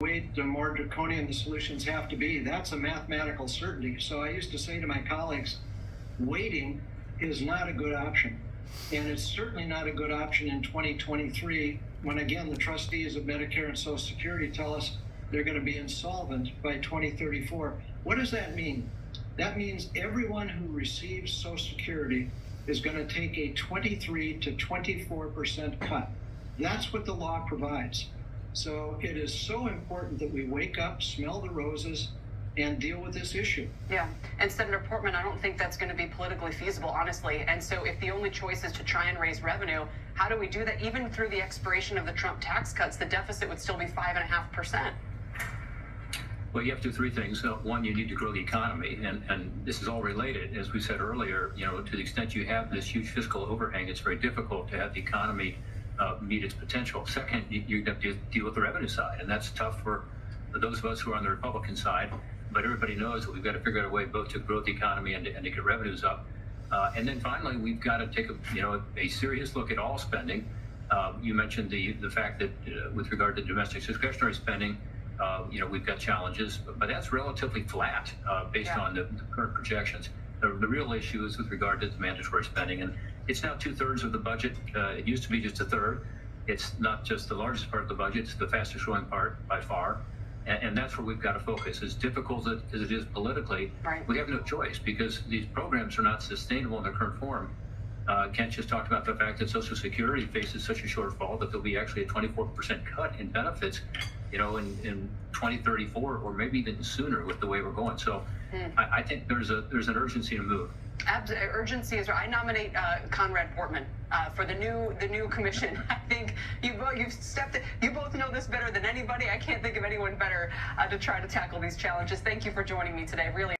the more draconian the solutions have to be. That's a mathematical certainty. So I used to say to my colleagues, waiting is not a good option. And it's certainly not a good option in 2023 when, again, the trustees of Medicare and Social Security tell us they're going to be insolvent by 2034. What does that mean? That means everyone who receives Social Security is going to take a 23 to 24% cut. That's what the law provides. So it is so important that we wake up, smell the roses, and deal with this issue. Yeah, and Senator Portman, I don't think that's going to be politically feasible, honestly. And so if the only choice is to try and raise revenue, how do we do that? Even through the expiration of the Trump tax cuts, the deficit would still be 5.5%. Well, you have to do three things. One, you need to grow the economy, and this is all related. As we said earlier, to the extent you have this huge fiscal overhang, it's very difficult to have the economy meet its potential. Second, you have to deal with the revenue side, and that's tough for those of us who are on the Republican side. But everybody knows that we've got to figure out a way both to grow the economy and to get revenues up. And then finally, we've got to take a serious look at all spending. You mentioned the fact that with regard to domestic discretionary spending, we've got challenges, but that's relatively flat based on the current projections. The real issue is with regard to the mandatory spending, and it's now 2/3 of the budget. It used to be just 1/3. It's not just the largest part of the budget; it's the fastest growing part by far. And that's where we've got to focus. As difficult as it is politically, right, we have no choice because these programs are not sustainable in their current form. Kent just talked about the fact that Social Security faces such a shortfall that there'll be actually a 24% cut in benefits, in 2034 or maybe even sooner with the way we're going. So I think there's an urgency to move. Urgency is right. I nominate Conrad Portman for the new commission. I think you've stepped. You both know this better than anybody. I can't think of anyone better to try to tackle these challenges. Thank you for joining me today. Really.